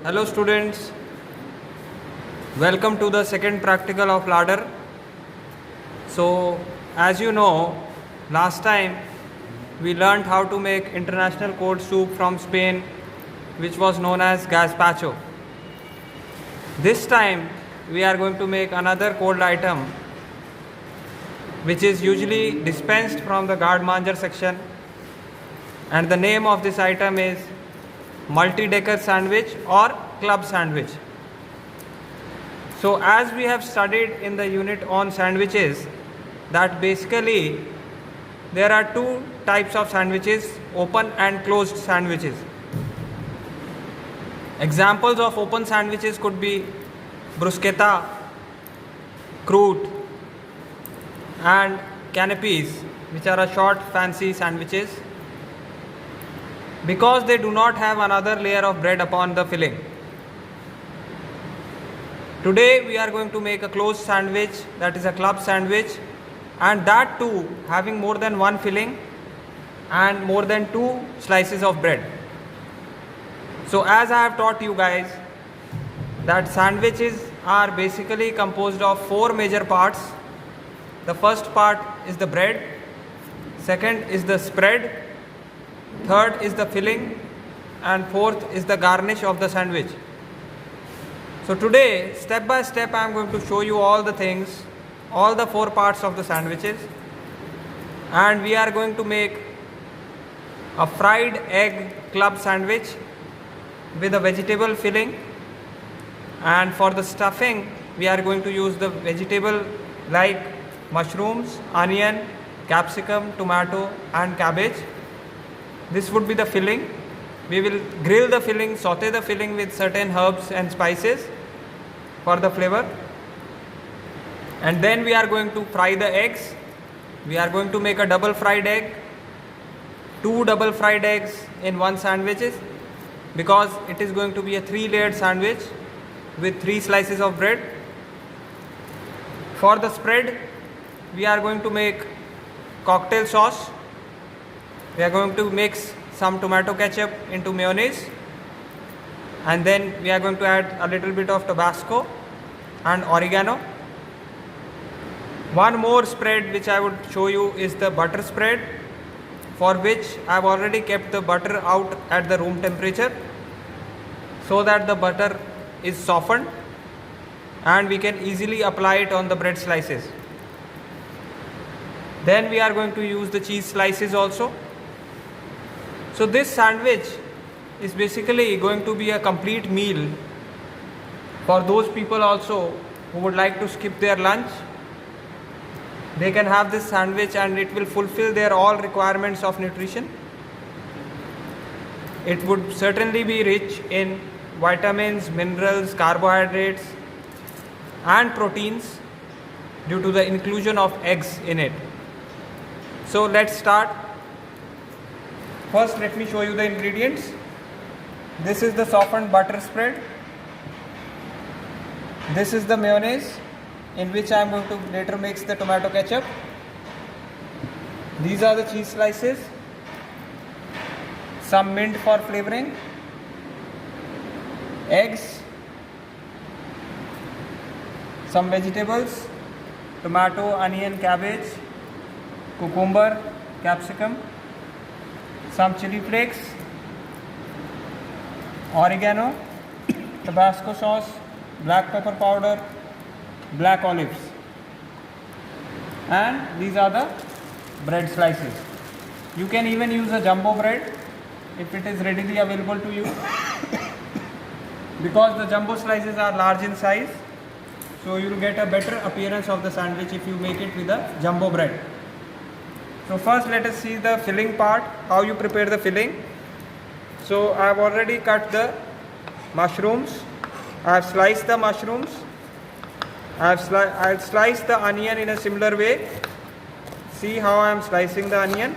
Hello students, welcome to the second practical of ladder. So as you know, last time we learned how to make international cold soup from Spain, which was known as gazpacho. This time we are going to make another cold item which is usually dispensed from the guard manger section, and the name of this item is multi-decker sandwich or club sandwich. So as we have studied in the unit on sandwiches, that basically there are two types of sandwiches, open and closed sandwiches. Examples of open sandwiches could be bruschetta, croûte and canapes, which are a short fancy sandwiches, because they do not have another layer of bread upon the filling. Today we are going to make a closed sandwich, that is a club sandwich, and that too having more than one filling and more than two slices of bread. So as I have taught you guys that sandwiches are basically composed of four major parts. The first part is the bread, second is the spread, third is the filling, and fourth is the garnish of the sandwich. So today, step by step, I am going to show you all the things, all the four parts of the sandwiches, and we are going to make a fried egg club sandwich with a vegetable filling, and for the stuffing we are going to use the vegetable like mushrooms, onion, capsicum, tomato and cabbage. This would be the filling. We will grill the filling, saute the filling with certain herbs and spices for the flavor, and then we are going to fry the eggs. We are going to make a double fried egg, two double fried eggs in one sandwiches, because it is going to be a 3-layered sandwich with 3 slices of bread. For the spread, we are going to make cocktail sauce. We are going to mix some tomato ketchup into mayonnaise, and then we are going to add a little bit of Tabasco and oregano. One more spread which I would show you is the butter spread, for which I have already kept the butter out at the room temperature so that the butter is softened and we can easily apply it on the bread slices. Then we are going to use the cheese slices also. So this sandwich is basically going to be a complete meal for those people also who would like to skip their lunch. They can have this sandwich and it will fulfill their all requirements of nutrition. It would certainly be rich in vitamins, minerals, carbohydrates and proteins due to the inclusion of eggs in it. So let's start. First, let me show you the ingredients. This is the softened butter spread. This is the mayonnaise, in which I am going to later mix the tomato ketchup. These are the cheese slices, some mint for flavoring, eggs, some vegetables, tomato, onion, cabbage, cucumber, capsicum, some chili flakes, oregano, Tabasco sauce, black pepper powder, black olives, and these are the bread slices. You can even use a jumbo bread if it is readily available to you, because the jumbo slices are large in size, so you will get a better appearance of the sandwich if you make it with a jumbo bread. So first let us see the filling part, how you prepare the filling. So I have already cut the mushrooms, I have sliced the mushrooms, I have sliced the onion in a similar way. See how I am slicing the onion.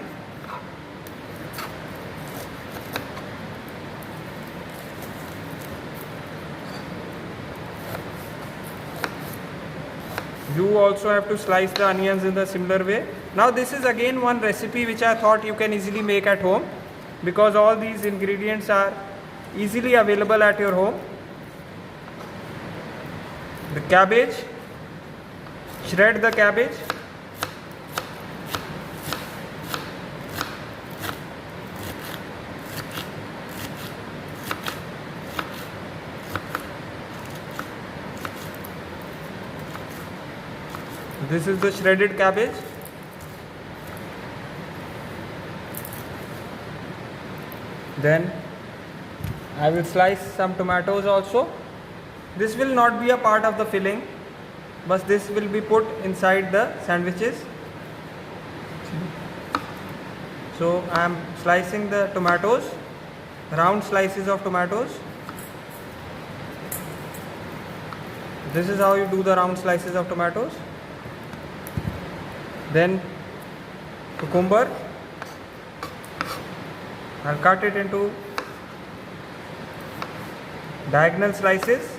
You also have to slice the onions in the similar way. Now this is again one recipe which I thought you can easily make at home, because all these ingredients are easily available at your home. the cabbage, shred the cabbage. This is the shredded cabbage. Then I will slice some tomatoes also. This will not be a part of the filling, but this will be put inside the sandwiches. So I am slicing the tomatoes, round slices of tomatoes. This is how you do the round slices of tomatoes. Then cucumber, I'll cut it into diagonal slices.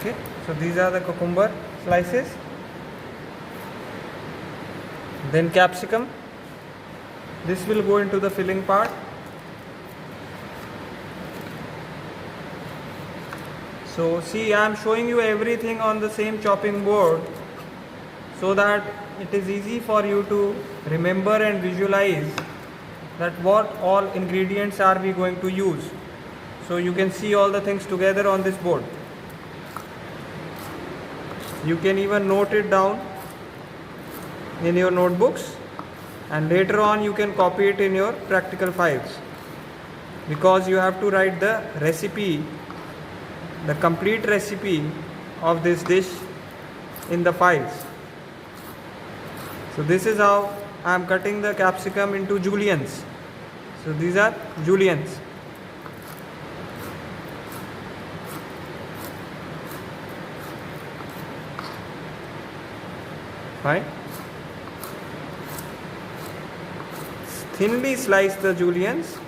Okay, so these are the cucumber slices. Then capsicum, this will go into the filling part. So see, I am showing you everything on the same chopping board so that it is easy for you to remember and visualize that what all ingredients are we going to use. So you can see all the things together on this board. You can even note it down in your notebooks, and later on you can copy it in your practical files, because you have to write the recipe, the complete recipe of this dish in the files. So this is how I am cutting the capsicum into juliennes. So these are juliennes. Fine. Thinly slice the juliennes.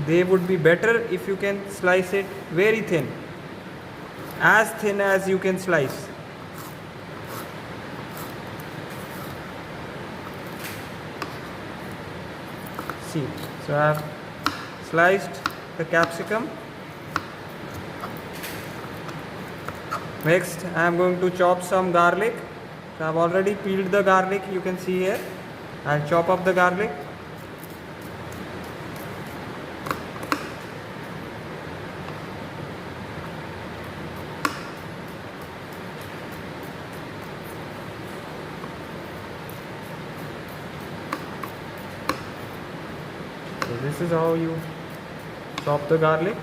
They would be better if you can slice it very thin, as thin as you can slice. See, so I have sliced the capsicum. Next I am going to chop some garlic. So I have already peeled the garlic, you can see here. I'll chop up the garlic. So this is how you chop the garlic.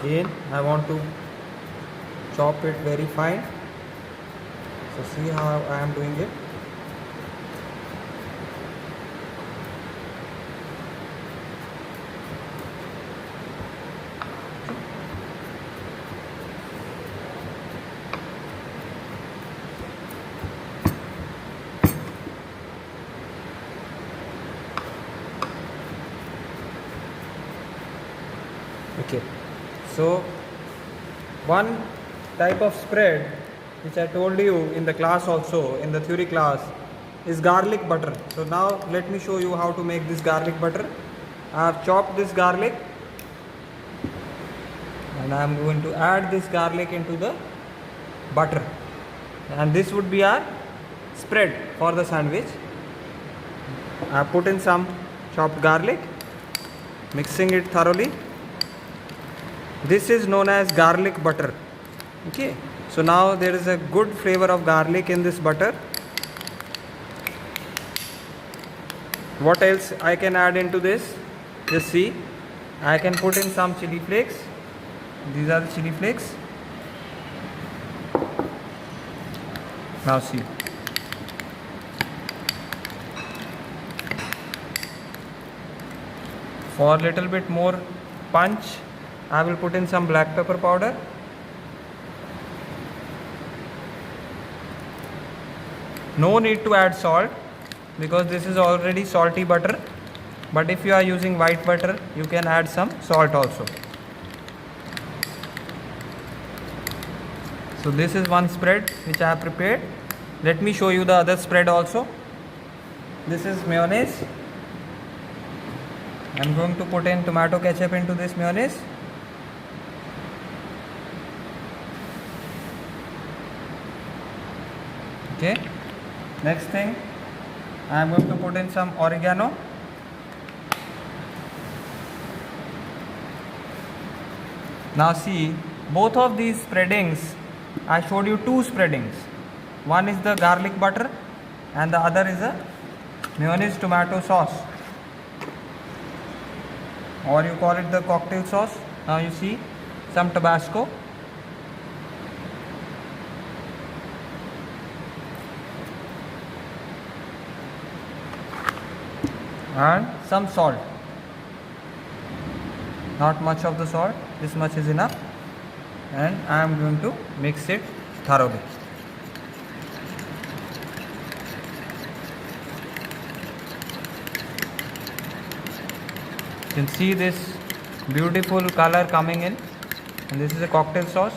Again, I want to chop it very fine. So see how I am doing it. Okay, so one type of spread which I told you in the class also, in the theory class, is garlic butter. So now let me show you how to make this garlic butter. I have chopped this garlic and I am going to add this garlic into the butter, and this would be our spread for the sandwich. I have put in some chopped garlic, mixing it thoroughly. This is known as garlic butter. Okay, so now there is a good flavor of garlic in this butter. What else I can add into this? Just see, I can put in some chili flakes. These are the chili flakes. Now see, for a little bit more punch, I will put in some black pepper powder. No need to add salt because this is already salty butter, but if you are using white butter you can add some salt also. So this is one spread which I have prepared. Let me show you the other spread also. This is mayonnaise. I am going to put in tomato ketchup into this mayonnaise. Okay. Next thing, I am going to put in some oregano. Now see, both of these spreadings, I showed you two spreadings. One is the garlic butter and the other is a mayonnaise tomato sauce, or you call it the cocktail sauce. Now you see some Tabasco. And some salt. Not much of the salt, this much is enough, and I am going to mix it thoroughly. You can see this beautiful color coming in, and this is a cocktail sauce.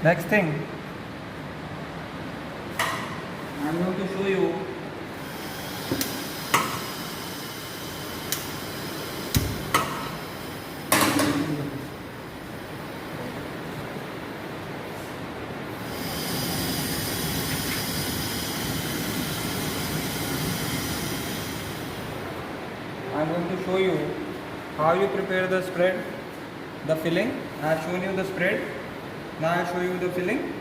Next thing, I am going to show you how you prepare the spread, the filling. I have shown you the spread. Now I show you the filling.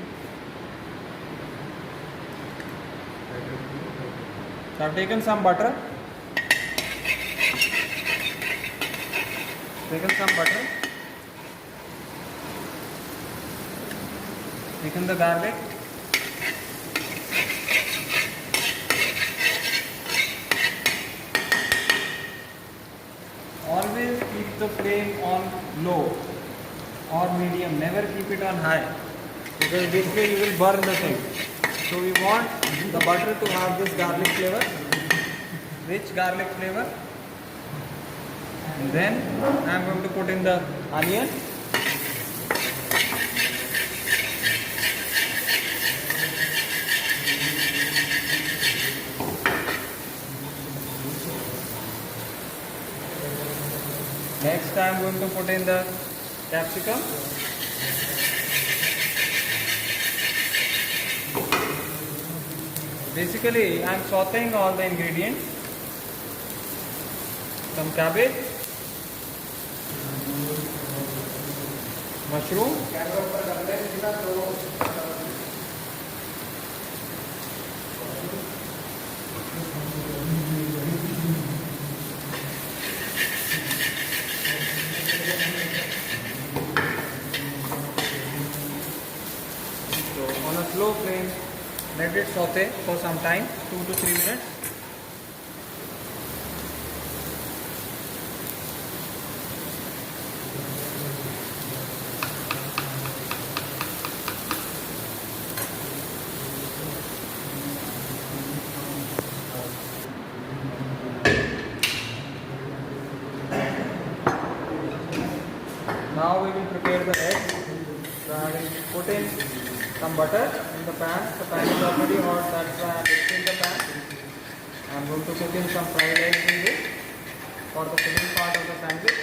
So I have taken some butter. Taken the garlic. Always keep the flame on low or medium, never keep it on high, because this way you will burn the thing. So we want the butter to have this garlic flavor, rich garlic flavor. And then I am going to put in the onion. Next I am going to put in the capsicum. Basically I am sauteing all the ingredients. Some cabbage, mushroom, on a slow flame, let it saute for some time, 2 to 3 minutes. Now we will prepare the eggs. So I will put in some butter in the pan. The pan is already hot, that's why I am mixing the pan. I am going to put in some fried eggs in this for the filling part of the sandwich.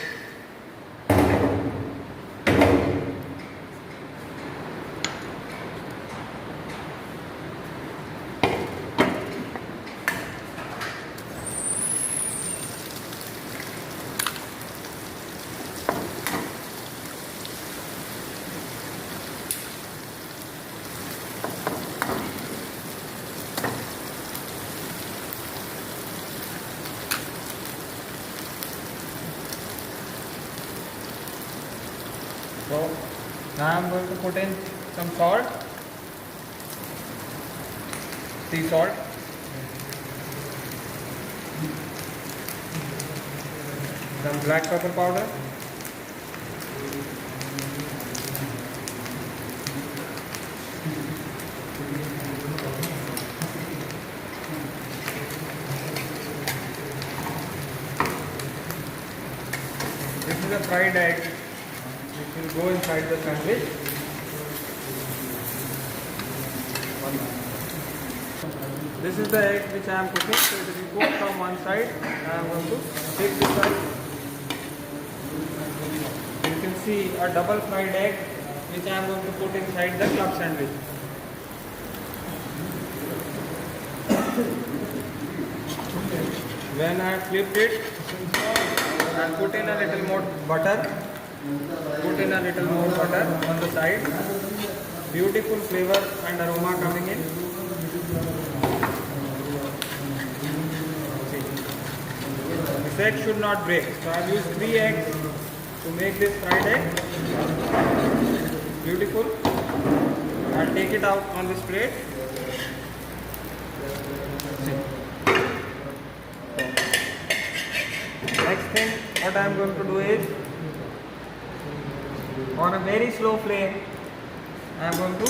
So now I am going to put in some salt. sea salt, some black pepper powder, this is a fried egg which will go inside the sandwich. This is the egg which I am cooking, so it will cook from one side. I am going to take this side. You can see a double fried egg which I am going to put inside the club sandwich. When I have flipped it, I put in a little more butter. Put in a little more butter on the side. Beautiful flavor and aroma coming in. This egg should not break. So I have used 3 eggs to make this fried egg. Beautiful. I'll take it out on this plate. Next thing what I am going to do is, on a very slow flame, I am going to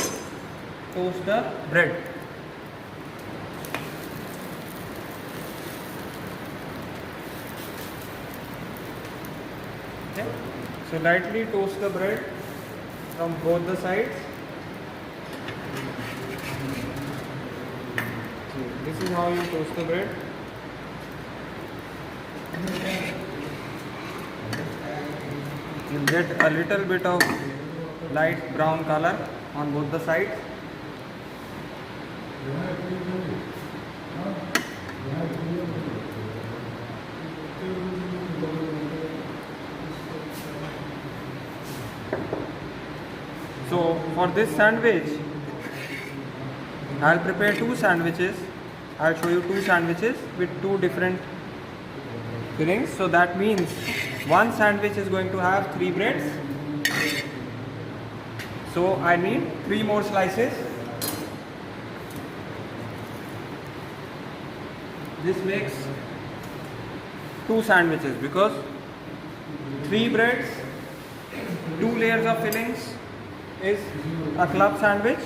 toast the bread. Okay. So lightly toast the bread from both the sides. So this is how you toast the bread. You'll get a little bit of light brown color on both the sides. So for this sandwich, I'll prepare 2 sandwiches. I'll show you 2 sandwiches with 2 different fillings. So that means one sandwich is going to have 3 breads. So I need 3 more slices. This makes 2 sandwiches because 3 breads, 2 layers of fillings is a club sandwich.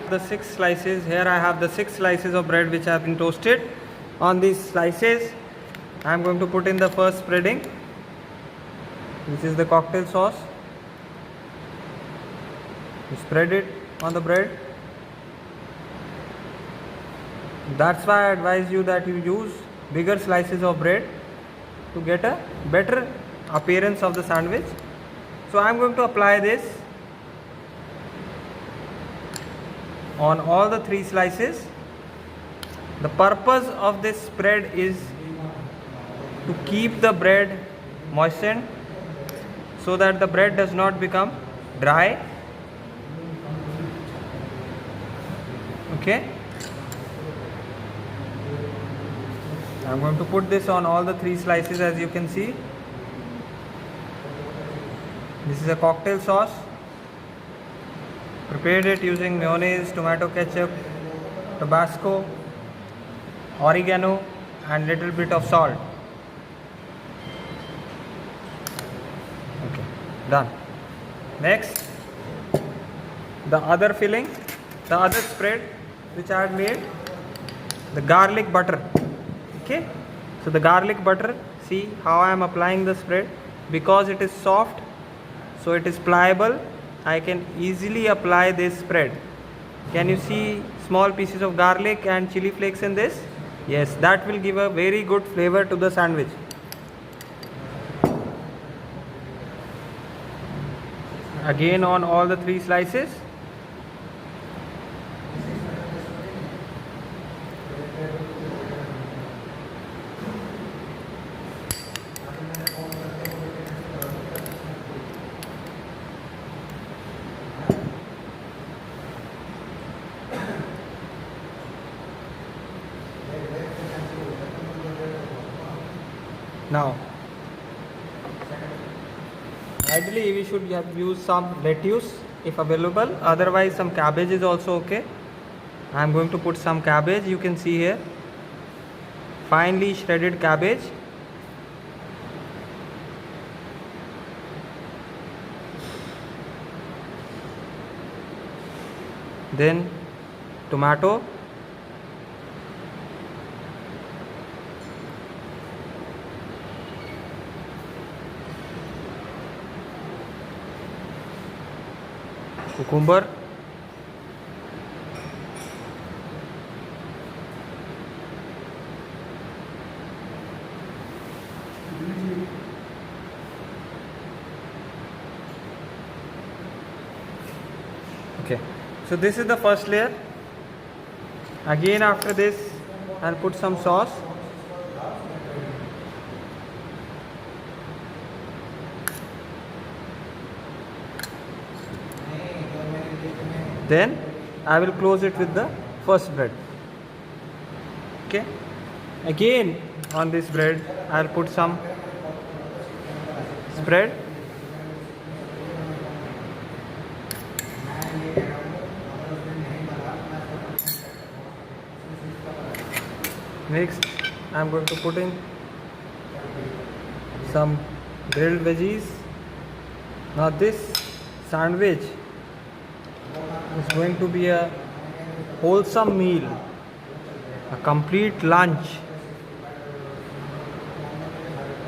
The 6 slices, here I have the 6 slices of bread which have been toasted. On these slices I am going to put in the first spreading, which is the cocktail sauce. You spread it on the bread. That's why I advise you that you use bigger slices of bread to get a better appearance of the sandwich. So I am going to apply this on all the 3 slices. The purpose of this spread is to keep the bread moistened so that the bread does not become dry. Okay. I am going to put this on all the 3 slices. As you can see, this is a cocktail sauce. Prepared it using mayonnaise, tomato ketchup, Tabasco, oregano and little bit of salt. Okay, done. Next, the other filling, the other spread which I had made, the garlic butter. Okay, so the garlic butter, see how I am applying the spread. Because it is soft, so it is pliable, I can easily apply this spread. Can you see small pieces of garlic and chili flakes in this? Yes, that will give a very good flavor to the sandwich. Again on all the 3 slices. Now, ideally we should have used some lettuce if available, otherwise some cabbage is also okay. I am going to put some cabbage, you can see here, finely shredded cabbage. Then tomato, cucumber, okay. So this is the first layer. Again after this I'll put some sauce. Then I will close it with the first bread. Okay. Again on this bread I'll put some spread. Next I'm going to put in some grilled veggies. Now this sandwich is going to be a wholesome meal, a complete lunch,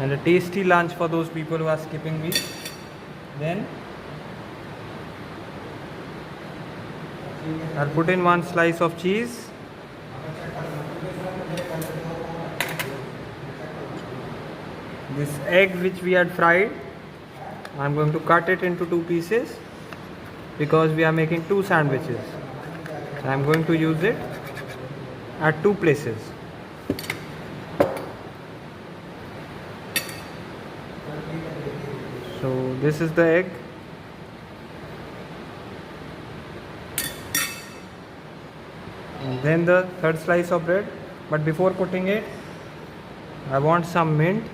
and a tasty lunch for those people who are skipping meal. Then I'll put in one slice of cheese. This egg which we had fried, I'm going to cut it into 2 pieces because we are making 2 sandwiches. So I'm going to use it at 2 places. So this is the egg. And then the third slice of bread. But before putting it, I want some mint.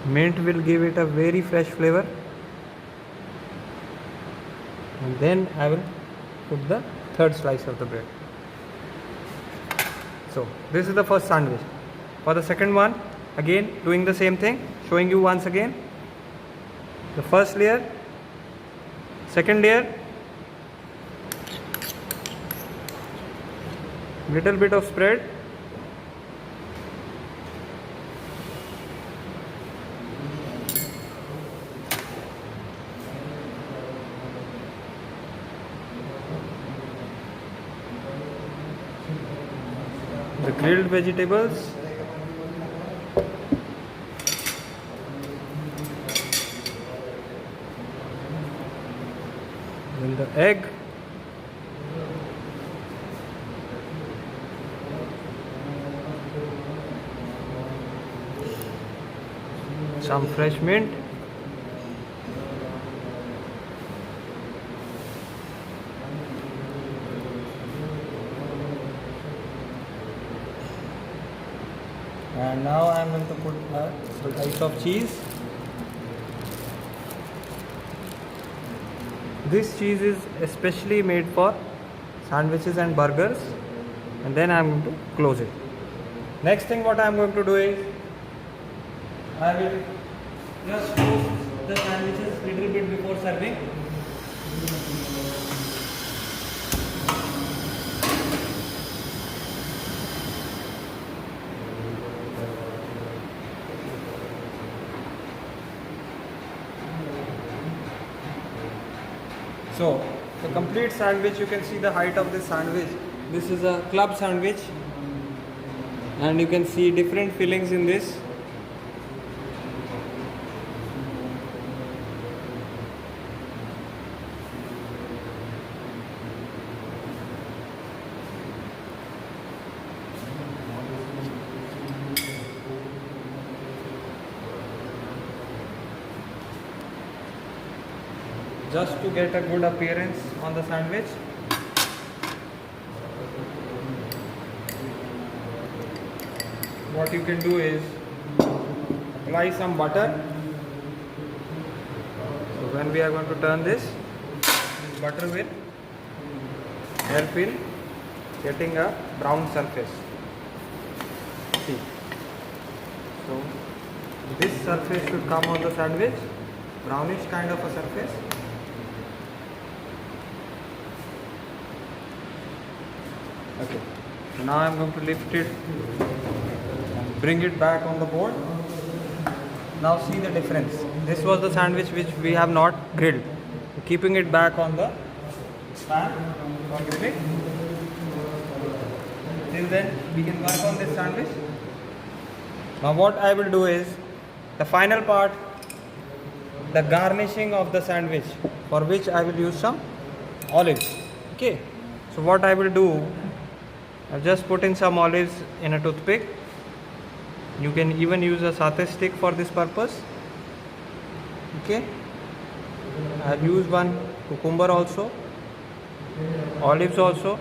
Mint will give it a very fresh flavor. And then I will put the third slice of the bread. So this is the first sandwich. For the second one, again doing the same thing, showing you once again. The first layer, second layer, little bit of spread, the grilled vegetables, then the egg, some fresh mint, and now I am going to put a slice of cheese. This cheese is especially made for sandwiches and burgers, and then I am going to close it. Next thing what I am going to do is I will just toast the sandwiches little bit before serving. So the complete sandwich, you can see the height of this sandwich. This is a club sandwich, and you can see different fillings in this. Just to get a good appearance on the sandwich. what you can do is apply some butter. So when we are going to turn this butter will help in getting a brown surface. See, so this surface should come on the sandwich, brownish kind of a surface. Okay, so now I am going to lift it and bring it back on the board. Now see the difference. This was the sandwich which we have not grilled. Keeping it back on the pan or grill. Till then we can work on this sandwich. Now what I will do is the final part, the garnishing of the sandwich, for which I will use some olives. Okay, so what I will do, I've just put in some olives in a toothpick. You can even use a satay stick for this purpose. Okay, I've used one cucumber also, olives also.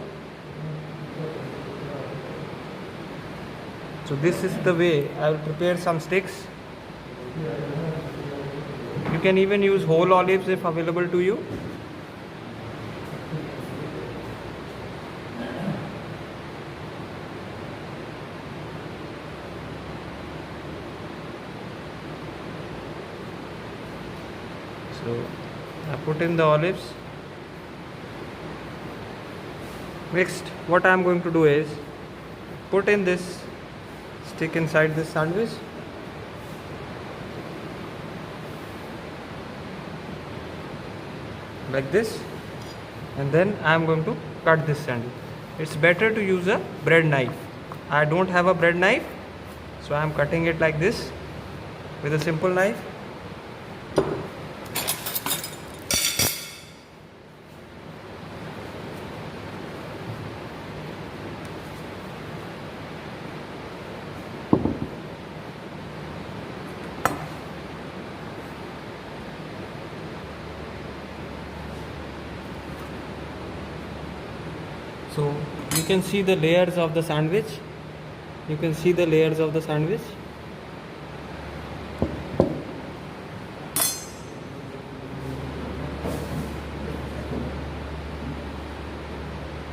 So this is the way I will prepare some sticks. You can even use whole olives if available to you. So I put in the olives. Next, what I am going to do is put in this stick inside this sandwich. Like this, and then I am going to cut this sandwich. It's better to use a bread knife. I don't have a bread knife, so I am cutting it like this with a simple knife. So you can see the layers of the sandwich. You can see the layers of the sandwich.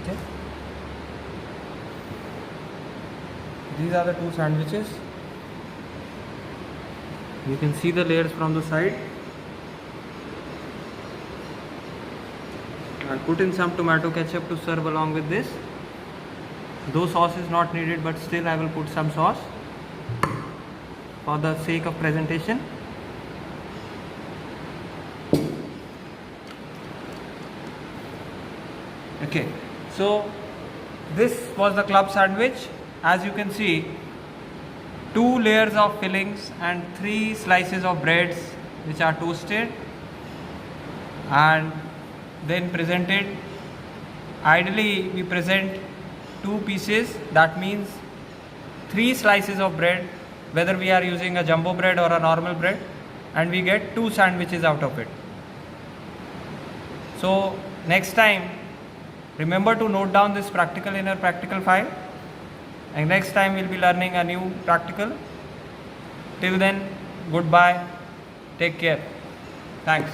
Okay. These are the two sandwiches. You can see the layers from the side. I'll put in some tomato ketchup to serve along with this. Though sauce is not needed, but still I will put some sauce for the sake of presentation. Okay, so this was the club sandwich. As you can see, 2 layers of fillings and 3 slices of breads which are toasted and then presented. Ideally we present 2 pieces, that means 3 slices of bread, whether we are using a jumbo bread or a normal bread, and we get 2 sandwiches out of it. So next time remember to note down this practical in your practical file, and next time we'll be learning a new practical. Till then, goodbye, take care, thanks.